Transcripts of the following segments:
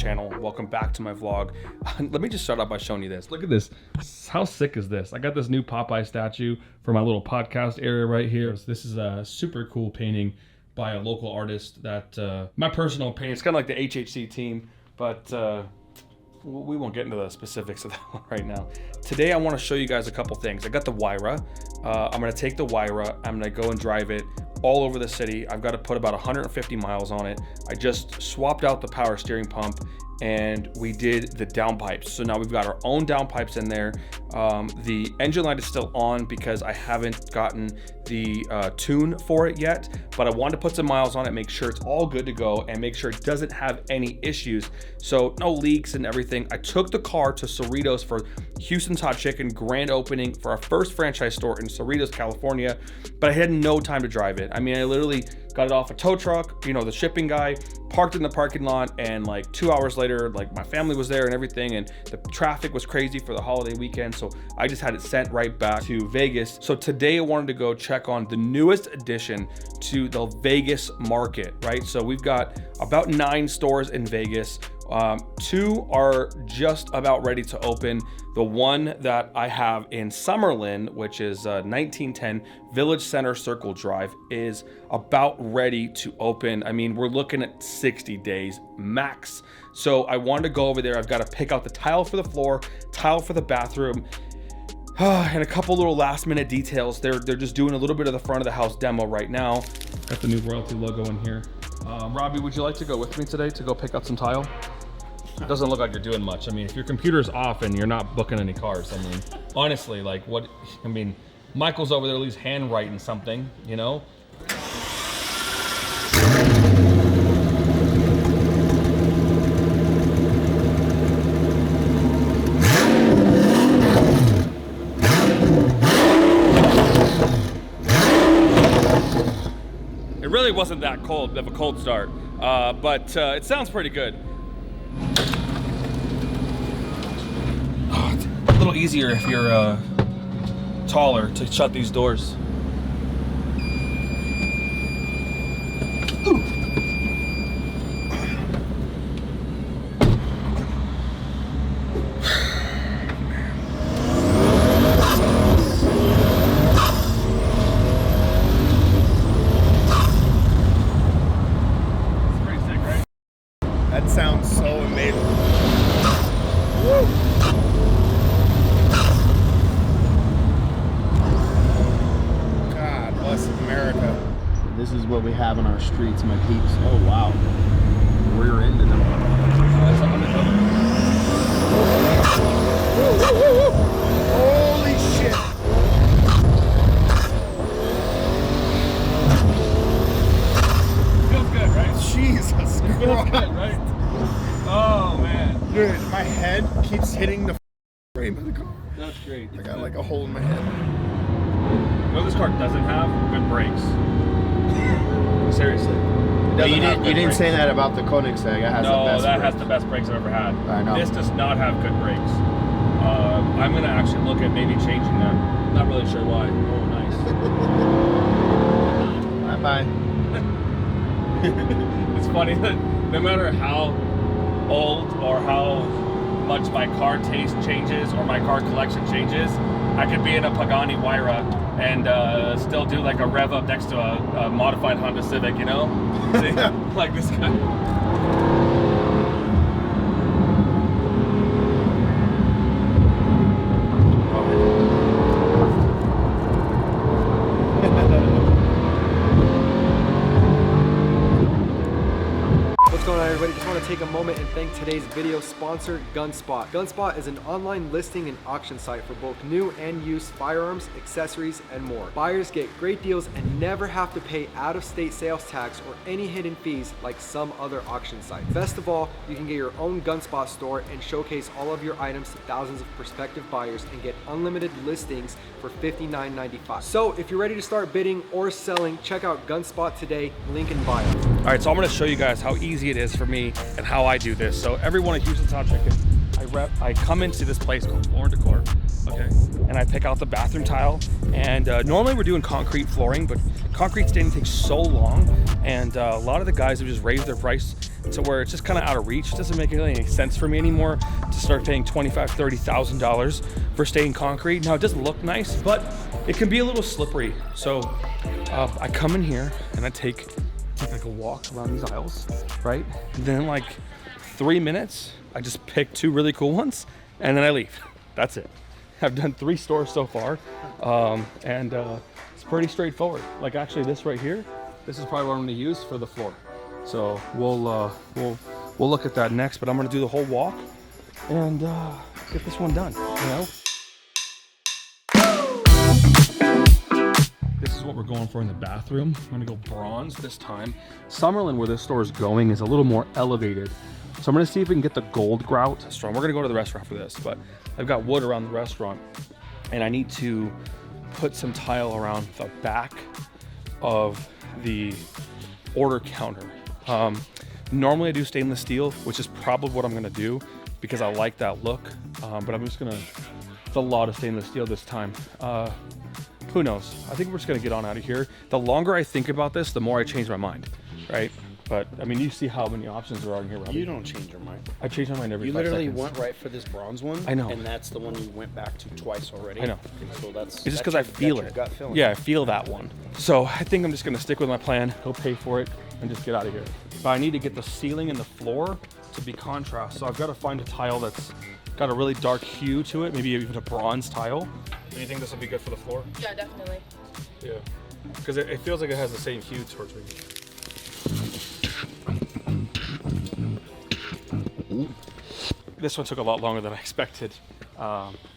channel. Welcome back to my vlog. Let me just start off by showing you this. Look at this. How sick is this? I got this new Popeye statue for my little podcast area right here. This is a super cool painting by a local artist that, my personal opinion, it's kind of like the HHC team, but we won't get into the specifics of that one right now. Today I want to show you guys a couple things. I got the Huayra. I'm going to take the Huayra. I'm going to go and drive it all over the city. I've got to put about 150 miles on it. I just swapped out the power steering pump and we did the downpipes. So now we've got our own downpipes in there. The engine light is still on because I haven't gotten the tune for it yet, but I wanted to put some miles on it, make sure it's all good to go and make sure it doesn't have any issues. So no leaks and everything. I took the car to Cerritos for Houston's Hot Chicken grand opening for our first franchise store in Cerritos, California, but I had no time to drive it. I mean, I literally got it off a tow truck, you know, the shipping guy, parked in the parking lot, and like 2 hours later, like my family was there and everything, and the traffic was crazy for the holiday weekend, so I just had it sent right back to Vegas. So today I wanted to go check on the newest addition to the Vegas market, right? So we've got about 9 stores in Vegas. 2 are just about ready to open. The one that I have in Summerlin, which is 1910 Village Center Circle Drive, is about ready to open. I mean, we're looking at 60 days max. So I wanted to go over there. I've got to pick out the tile for the floor, tile for the bathroom, and a couple little last minute details. They're just doing a little bit of the front of the house demo right now. Got the new royalty logo in here. Robbie, would you like to go with me today to go pick out some tile? It doesn't look like you're doing much. I mean, if your computer's off and you're not booking any cars, I mean, honestly, like what, I mean, Michael's over there at least hand writing something, you know? It really wasn't that cold of a cold start, but it sounds pretty good. Oh, it's a little easier if you're taller to shut these doors. Ooh. It's pretty sick, right? That sounds so amazing. Woo. God bless America. This is what we have in our streets, my peeps. Oh wow. Rear end in them. Holy shit. Feels good, right? Jesus Christ. Feels good, right? Oh man. Dude, my head keeps hitting the frame of the car. That's great. I got like a hole in my head. You know this car doesn't have good brakes. Seriously. You didn't say that about the Koenigsegg. It has the best that brakes. has the best brakes I've ever had. I know. This does not have good brakes. I'm gonna actually look at maybe changing them. Not really sure why. Oh, nice. Bye-bye. It's funny that no matter how old or how much my car taste changes or my car collection changes, I could be in a Pagani Huayra and still do like a rev up next to a modified Honda Civic, you know? See, like this guy. What's going on, everybody? Just want to take a moment and thank today's video sponsor, Gunspot. Gunspot is an online listing and auction site for both new and used firearms, accessories, and more. Buyers get great deals and never have to pay out-of-state sales tax or any hidden fees like some other auction sites. Best of all, you can get your own Gunspot store and showcase all of your items to thousands of prospective buyers and get unlimited listings for $59.95. So if you're ready to start bidding or selling, check out Gunspot today, link in bio. All right, so I'm gonna show you guys how easy it is for me and how I do this. So everyone at Houston's Hot Chicken, I I come into this place called Floor & Decor, okay, and I pick out the bathroom tile. And normally we're doing concrete flooring, but concrete staining takes so long, and a lot of the guys have just raised their price to where it's just kind of out of reach. It doesn't make really any sense for me anymore to start paying $25,000–$30,000 for staining concrete. Now it does look nice, but it can be a little slippery. So I come in here and I take like a walk around these aisles, right? And then in like 3 minutes, I just pick 2 really cool ones and then I leave. That's it. I've done 3 stores so far, and it's pretty straightforward. Like actually this right here, this is probably what I'm gonna use for the floor. So we'll look at that next, but I'm gonna do the whole walk and get this one done, you know? This is what we're going for in the bathroom. I'm gonna go bronze this time. Summerlin, where this store is going, is a little more elevated. So I'm gonna see if we can get the gold grout. We're gonna go to the restaurant for this, but I've got wood around the restaurant and I need to put some tile around the back of the order counter. Normally I do stainless steel, which is probably what I'm gonna do because I like that look, but I'm just gonna, it's a lot of stainless steel this time. Who knows? I think we're just gonna get on out of here. The longer I think about this, the more I change my mind, right? But I mean, you see how many options there are in here, Robbie. You don't change your mind. I change my mind every 5 You seconds. literally went right for this bronze one. I know. And that's the one you went back to twice already. I know. So that's It's just because I feel it. Gut feeling. Yeah, I feel that one. So I think I'm just gonna stick with my plan, go pay for it, and just get out of here. But I need to get the ceiling and the floor to be contrast. So I've got to find a tile that's got a really dark hue to it, maybe even a bronze tile. Do you think this will be good for the floor? Yeah, definitely. Yeah, because it feels like it has the same hue towards me. This one took a lot longer than I expected.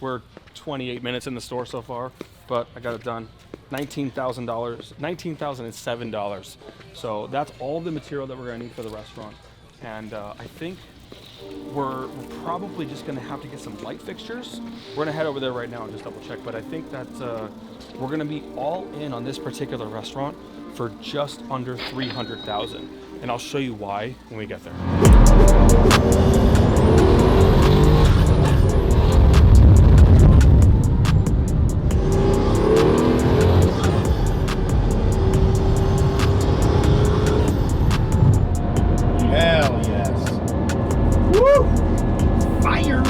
We're 28 minutes in the store so far, but I got it done. $19,000, $19,007. So that's all the material that we're gonna need for the restaurant. And I think we're probably just gonna have to get some light fixtures. We're gonna head over there right now and just double check, but I think that we're gonna be all in on this particular restaurant for just under $300,000. And I'll show you why when we get there. Hell yes. Woo! Fire!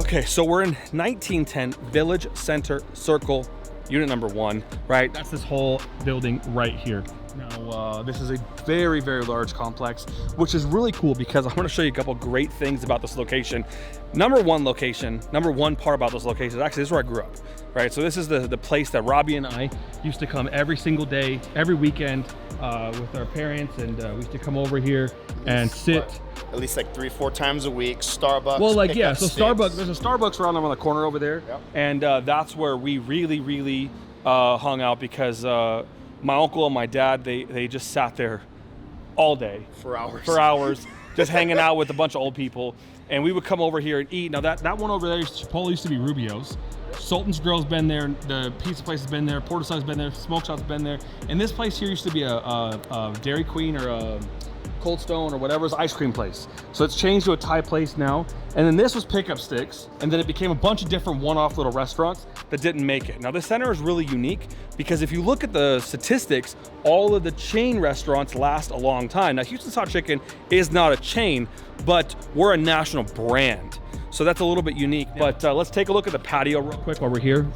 Okay, so we're in 1910 Village Center Circle, unit number 1, right? That's this whole building right here. Now, this is a very, very large complex, which is really cool because I want to show you a couple great things about this location. Number one part about this location, actually this is where I grew up, right? So this is the place that Robbie and I used to come every single day, every weekend with our parents, and we used to come over here and sit. At least like 3-4 times a week. Starbucks. Well, like, yeah, so sticks. Starbucks, there's a Starbucks around on the corner over there. Yep. And that's where we really hung out because my uncle and my dad, they just sat there all day. For hours. Just hanging out with a bunch of old people. And we would come over here and eat. Now that one over there, Chipotle used to be Rubio's. Sultan's Grill's been there, the pizza place has been there, Portaside's been there, Smoke Shop's been there. And this place here used to be a Dairy Queen or a Cold Stone or whatever's ice cream place. So it's changed to a Thai place now. And then this was Pickup Sticks. And then it became a bunch of different one-off little restaurants that didn't make it. Now the center is really unique because if you look at the statistics, all of the chain restaurants last a long time. Now Houston's Hot Chicken is not a chain, but we're a national brand. So that's a little bit unique. But let's take a look at the patio real quick while we're here.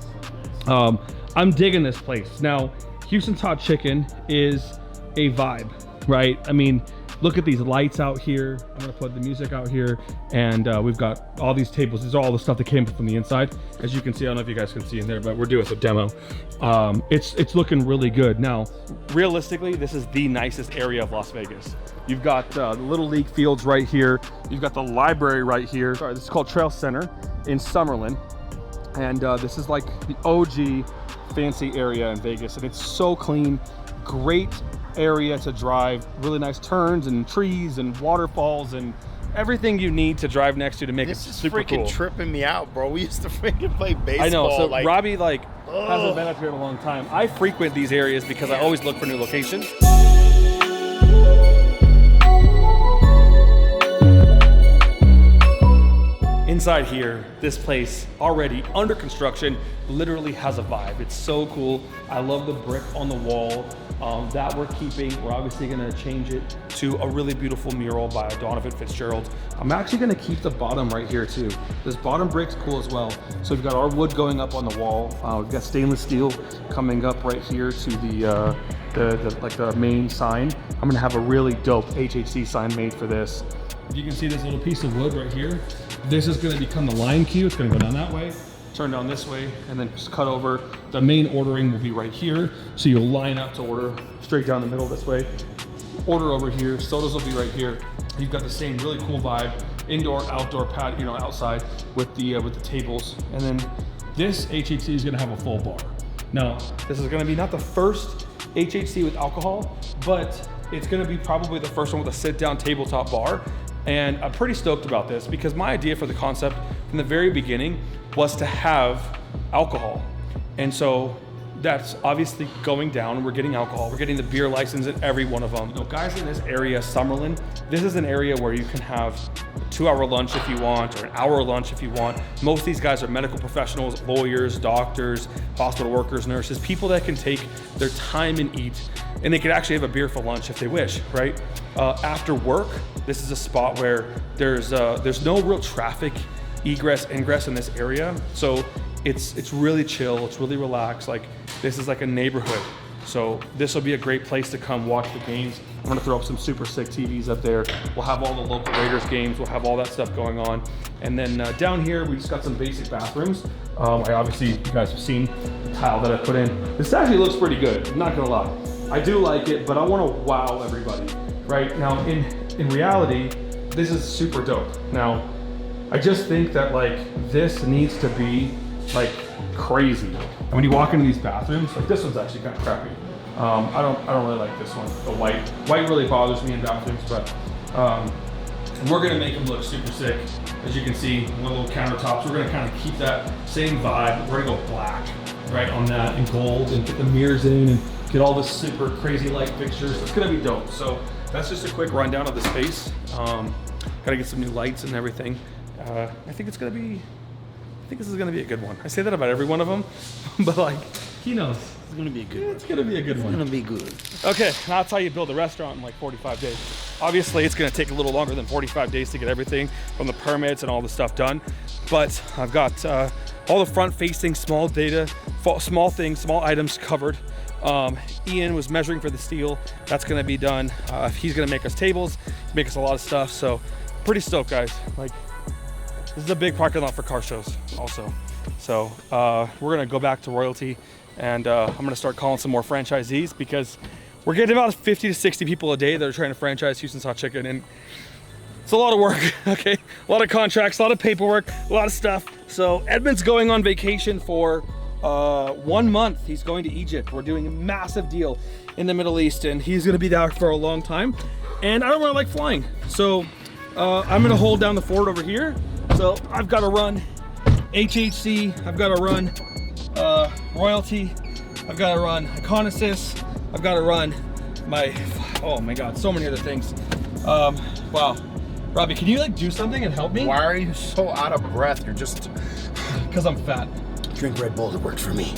I'm digging this place. Now, Houston's Hot Chicken is a vibe, right? I mean, look at these lights out here. I'm gonna put the music out here, and we've got all these tables. These are all the stuff that came from the inside. As you can see, I don't know if you guys can see in there, but we're doing a demo. It's looking really good. Now, realistically, this is the nicest area of Las Vegas. You've got the Little League fields right here. You've got the library right here. Sorry, this is called Trail Center in Summerlin. And this is like the OG fancy area in Vegas. And it's so clean, great area to drive, really nice turns and trees and waterfalls and everything you need to drive next to make it super cool. This is freaking tripping me out, bro. We used to freaking play baseball. I know, so like, Robbie hasn't been up here in a long time. I frequent these areas because I always look for new locations. inside here, this place already under construction literally has a vibe. It's so cool. I love the brick on the wall that we're keeping. We're obviously gonna change it to a really beautiful mural by Donovan Fitzgerald. I'm actually gonna keep the bottom right here too. This bottom brick's cool as well. So we've got our wood going up on the wall. We've got stainless steel coming up right here to the main sign. I'm gonna have a really dope HHC sign made for this. You can see this little piece of wood right here. This is gonna become the line queue. It's gonna go down that way, turn down this way, and then just cut over. The main ordering will be right here. So you'll line up to order straight down the middle this way. Order over here, sodas will be right here. You've got the same really cool vibe, indoor, outdoor pad, you know, outside with the tables. And then this HHC is gonna have a full bar. Now, this is gonna be not the first HHC with alcohol, but it's gonna be probably the first one with a sit-down tabletop bar. And I'm pretty stoked about this because my idea for the concept from the very beginning was to have alcohol. And so that's obviously going down. We're getting alcohol. We're getting the beer license at every one of them. You know, guys in this area, Summerlin, this is an area where you can have a 2-hour lunch if you want, or an hour lunch if you want. Most of these guys are medical professionals, lawyers, doctors, hospital workers, nurses, people that can take their time and eat, and they could actually have a beer for lunch if they wish, right? After work, this is a spot where there's no real traffic, egress, ingress in this area. So it's really chill, it's really relaxed. Like, this is like a neighborhood. So this will be a great place to come watch the games. I'm gonna throw up some super sick TVs up there. We'll have all the local Raiders games. We'll have all that stuff going on. And then down here, we just got some basic bathrooms. Obviously, you guys have seen the tile that I put in. This actually looks pretty good, I'm not gonna lie. I do like it, but I wanna wow everybody, right? Now, in reality, this is super dope. Now, I just think that like, this needs to be like crazy. And when you walk into these bathrooms, like this one's actually kind of crappy. I don't really like this one. The white really bothers me in bathrooms, but we're gonna make them look super sick. As you can see, one little countertops. We're gonna kind of keep that same vibe. We're gonna go black, right, on that, and gold, and get the mirrors in, and get all this super crazy light fixtures. It's gonna be dope. So that's just a quick rundown of the space. Gotta get some new lights and everything. I think this is gonna be a good one. I say that about every one of them, but like, he knows. It's gonna be a good one. It's gonna be a good one. It's gonna be good. Okay, now that's how you build a restaurant in like 45 days. Obviously, it's gonna take a little longer than 45 days to get everything from the permits and all the stuff done. But I've got all the front-facing small things, small items covered. Ian was measuring for the steel. That's gonna be done. He's gonna make us tables, make us a lot of stuff. So pretty stoked, guys. Like, this is a big parking lot for car shows also. So we're gonna go back to royalty, and I'm gonna start calling some more franchisees, because we're getting about 50 to 60 people a day that are trying to franchise Houston's Hot Chicken, and it's a lot of work, okay? A lot of contracts, a lot of paperwork, a lot of stuff. So Edmund's going on vacation for 1 month. He's going to Egypt. We're doing a massive deal in the Middle East, and he's gonna be there for a long time. And I don't really like flying. So I'm gonna hold down the fort over here. So I've got to run HHC, I've got to run royalty, I've got to run Iconosis, I've got to run oh my God, so many other things. Wow. Robbie, can you like do something and help me? Why are you so out of breath? You're just... Because I'm fat. Drink Red Bull, it works for me.